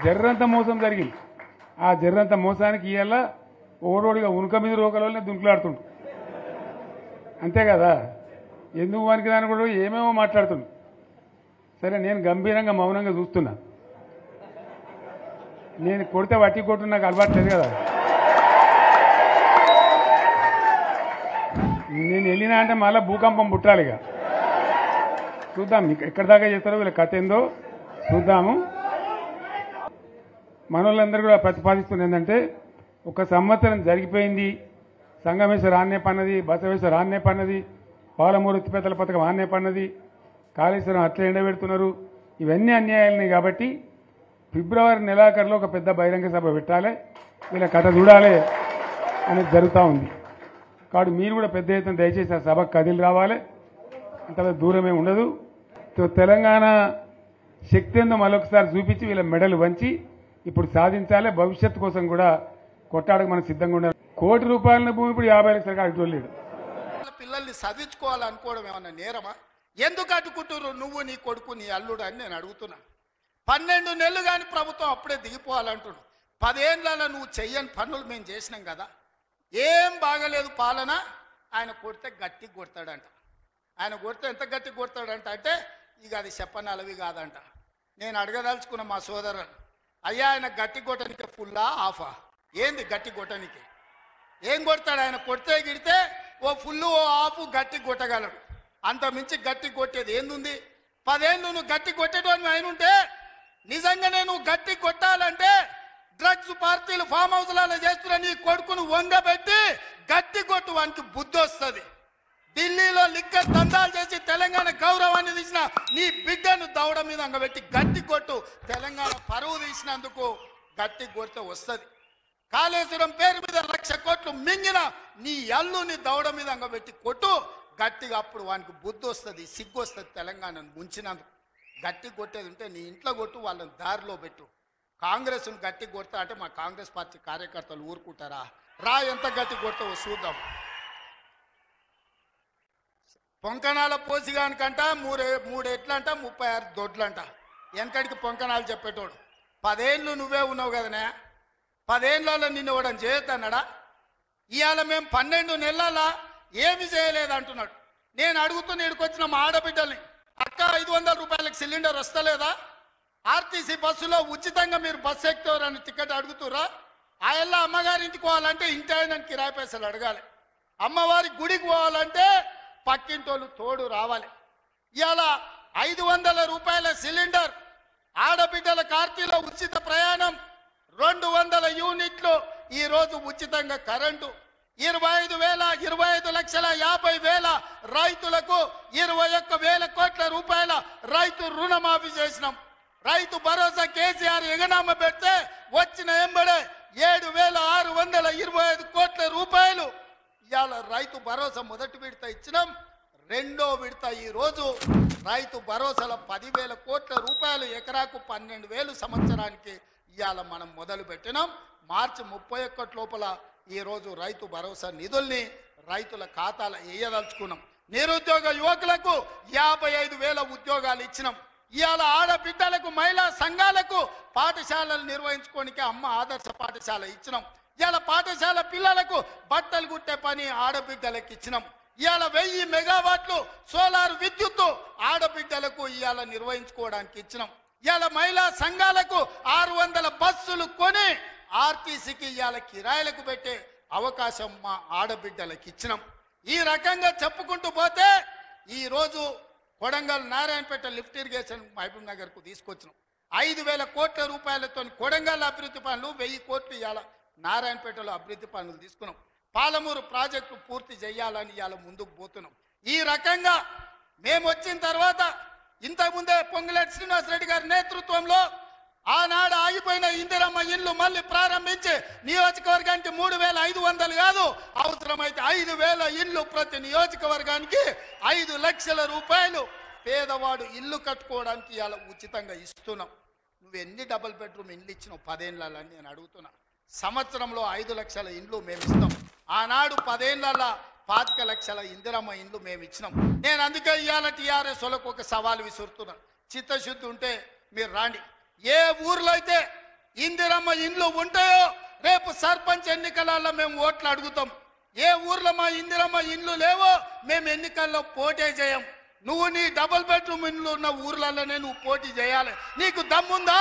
జర్రంత మోసం జరిగింది. ఆ జర్రంత మోసానికి ఇవాళ ఓడోడిగా ఉనుక మీద రోకలనే దుంకులాడుతుండు. అంతే కదా, ఎందుకు వానికి దాని కూడా ఏమేమో మాట్లాడుతుండు. సరే, నేను గంభీరంగా మౌనంగా చూస్తున్నా. నేను కొడితే వట్టి కొట్టు నాకు అలవాటు లేదు కదా. నేను వెళ్ళినా అంటే మళ్ళీ భూకంపం పుట్టాలి. ఇక చూద్దాం ఎక్కడి దాకా చేస్తారో, వీళ్ళ కథ ఏందో చూద్దాము. మనోళ్ళందరూ కూడా ప్రతిపాదిస్తుంది ఏంటంటే, ఒక సంవత్సరం జరిగిపోయింది, సంగమేశ్వర ఆన్నే పన్నది, బసవేశ్వర ఆన్నే పన్నది, పాలమూరు ఎత్తిపోతల పథకం ఆన్నే పన్నది, కాళేశ్వరం అట్లా ఎండబెడుతున్నారు. ఇవన్నీ అన్యాయాలున్నాయి. కాబట్టి ఫిబ్రవరి నెలాఖరులో ఒక పెద్ద బహిరంగ సభ పెట్టాలి, వీళ్ళ కథ చూడాలి అనేది జరుగుతూ ఉంది. కాబట్టి మీరు కూడా పెద్ద ఎత్తున దయచేసి ఆ సభకు కదిలి రావాలి. అంత దూరమే ఉండదు. తెలంగాణ శక్తి ఏందో మరొకసారి చూపించి వీళ్ళ మెడలు వంచి ఇప్పుడు సాధించాలి. భవిష్యత్తు కోసం కూడా కొట్టాడకు మనం సిద్ధంగా ఉండాలి. ₹1,00,00,000 భూమి ఇప్పుడు 50 లక్షలకు అడ్డుకోలేడు. పిల్లల్ని చదివించుకోవాలనుకోవడం ఏమన్నా నేరమా? ఎందుకు అడ్డుకుంటున్నారు నువ్వు, నీ కొడుకు, నీ అల్లుడు అని నేను అడుగుతున్నా. 12 నెలలు కానీ ప్రభుత్వం అప్పుడే దిగిపోవాలంటున్నాడు. 10 ఏళ్ళలో నువ్వు చెయ్యని పనులు మేము చేసినాం కదా. ఏం బాగలేదు పాలన. ఆయన కొడితే గట్టి కొడతాడంట. ఆయన కొడితే ఎంత గట్టి కొడతాడంట అంటే ఇక అది చెప్పనలవి కాదంట. నేను అడగదలుచుకున్న మా సోదరుడు, అయ్యా ఆయన గట్టి కొట్టడానికి ఫుల్లా ఆఫా? ఏంది గట్టి కొట్టడానికి? ఏం కొడతాడు ఆయన? కొడితే గిడితే ఓ ఫుల్ ఓ ఆఫ్ గట్టి కొట్టగలడు. అంత మించి గట్టి కొట్టేది ఏందుంది? 10 ఏళ్ళు నువ్వు గట్టి కొట్టేటోని ఆయన ఉంటే, నిజంగానే నువ్వు గట్టి కొట్టాలంటే డ్రగ్స్ పార్టీలు ఫామ్ హౌస్లలో చేస్తున్న నీ కొడుకును వంగబెట్టి గట్టి కొట్టు, వానికి బుద్ధి వస్తుంది. ఢిల్లీలో లిక్కర్ దందాలు చేసి తెలంగాణ గౌరవాన్ని తీసిన నీ బిడ్డను దవడ మీద అంగబెట్టి గట్టి కొట్టు. తెలంగాణ పరువు తీసినందుకు గట్టి కొడితే వస్తుంది. కాళేశ్వరం పేరు మీద 1,00,000 కోట్లు మింగిన నీ అల్లుని దవడ మీద అంగబెట్టి కొట్టు గట్టిగా. అప్పుడు వానికి బుద్ధి వస్తుంది, సిగ్గు వస్తుంది. తెలంగాణను ముంచినందుకు గట్టి కొట్టేది ఉంటే నీ ఇంట్లో కొట్టు, వాళ్ళని దారిలో పెట్టు. కాంగ్రెస్ను గట్టి కొడతా అంటే మా కాంగ్రెస్ పార్టీ కార్యకర్తలు ఊరుకుంటారా? రా, ఎంత గట్టి కొడతావో చూద్దాం. పొంకణాల పోసిగానికంట 3 ఎట్లంట 36 దొడ్లంట. వెనకడికి పొంకణాలు చెప్పేటోడు. 10 ఏళ్ళు నువ్వే ఉన్నావు కదనే. 10 ఏళ్ళలో నిన్ను ఇవ్వడం చేయొద్దన్నాడా? ఇవాళ మేము 12 నెలల ఏమి చేయలేదు అంటున్నాడు. నేను అడుగుతున్న ఇక్కడికొచ్చిన మా ఆడబిడ్డల్ని, అక్క 500 రూపాయలకు సిలిండర్ వస్తలేదా? ఆర్టీసీ బస్సులో ఉచితంగా మీరు బస్సు ఎక్కుతారని టికెట్ అడుగుతురా? ఆ ఎల్ల అమ్మగారింటికి పోవాలంటే ఇంటి ఆయన కిరాయి పైసలు అడగాలి. అమ్మవారి గుడికి పోవాలంటే పక్కింటోళ్ళు తోడు రావాలి. ఇవాళ 500 రూపాయల సిలిండర్, ఆడబిడ్డల కార్తీలో ఉచిత ప్రయాణం, 200 యూనిట్లు ఈరోజు ఉచితంగా కరెంటు, 25,50,000 రైతులకు 21,000 కోట్ల రూపాయల రైతు రుణమాఫీ చేసినాం. రైతు భరోసా కేసీఆర్ ఎగనామ పెడితే వచ్చిన ఎంబడే 7,625 కోట్ల రూపాయలు ఇవాళ రైతు భరోసా మొదటి విడత ఇచ్చినాం. రెండో విడత ఈరోజు రైతు భరోసాల 10,000 కోట్ల రూపాయలు, ఎకరాకు 12,000 సంవత్సరానికి ఇవాళ మనం మొదలు పెట్టినాం. మార్చి 31 లోపల ఈరోజు రైతు భరోసా నిధుల్ని రైతుల ఖాతాలో వేయదలుచుకున్నాం. నిరుద్యోగ యువకులకు 55,000 ఉద్యోగాలు ఇచ్చినాం. ఇవాళ ఆడబిడ్డలకు, మహిళా సంఘాలకు పాఠశాలలు నిర్వహించుకోనికి అమ్మ ఆదర్శ పాఠశాల ఇచ్చినాం. ఇవాళ పాఠశాల పిల్లలకు బట్టలు కుట్టే పని ఆడబిడ్డలకు ఇచ్చినాం. ఇవాళ 1000 మెగావాట్లు సోలార్ విద్యుత్తు ఆడబిడ్డలకు ఇవాళ నిర్వహించుకోవడానికి ఇచ్చినాం. ఇవాళ మహిళా సంఘాలకు 600 బస్సులు కొని ఆర్టీసీకి ఇవాళ కిరాయిలకు పెట్టే అవకాశం మా ఆడబిడ్డలకు ఇచ్చినాం. ఈ రకంగా చెప్పుకుంటూ పోతే ఈరోజు కొడంగల్ నారాయణపేట లిఫ్ట్ ఇరిగేషన్ మహబూబ్ నగర్కు తీసుకొచ్చినాం. 5,000 కోట్ల రూపాయలతో కొడంగల్ అభివృద్ధి పనులు, 1000 కోట్లు ఇవాళ నారాయణపేటలో అభివృద్ధి పనులు తీసుకున్నాం. పాలమూరు ప్రాజెక్టు పూర్తి చేయాలని ఇవాళ ముందుకు పోతున్నాం. ఈ రకంగా మేము వచ్చిన తర్వాత ఇంతకుముందే పొంగులేటి శ్రీనివాసరెడ్డి గారి నేతృత్వంలో ఆనాడు ఆగిపోయిన ఇందిరమ్మ ఇల్లు మళ్ళీ ప్రారంభించి నియోజకవర్గానికి 3,500 కాదు, అవసరమైతే 5,000 ఇల్లు ప్రతి నియోజకవర్గానికి 5 లక్షల రూపాయలు పేదవాడు ఇల్లు కట్టుకోవడానికి ఇవాళ ఉచితంగా ఇస్తున్నాం. నువ్వు ఎన్ని డబుల్ బెడ్రూమ్ ఇండ్లు ఇచ్చినావు 10 ఏళ్ళని నేను అడుగుతున్నా. సంవత్సరంలో 5 లక్షల ఇండ్లు మేము ఇస్తాం. ఆనాడు 10 ఏళ్ళ 25 లక్షల ఇందిరమ్మ ఇండ్లు మేము ఇచ్చినాం. నేను అందుకే ఇవాళ టీఆర్ఎస్ వాళ్ళకు ఒక సవాల్ విసురుతున్నా. చిత్తశుద్ధి ఉంటే మీరు రాండి. ఏ ఊర్లో అయితే ఇందిరమ్మ ఇండ్లు ఉంటాయో రేపు సర్పంచ్ ఎన్నికలలో మేము ఓట్లు అడుగుతాం. ఏ ఊర్లో మా ఇందిరమ్మ ఇండ్లు లేవో మేము ఎన్నికల్లో పోటీ చేయం. నువ్వు నీ డబుల్ బెడ్రూమ్ ఇండ్లు ఉన్న ఊర్లలోనే నువ్వు పోటీ చేయాలి. నీకు దమ్ముందా?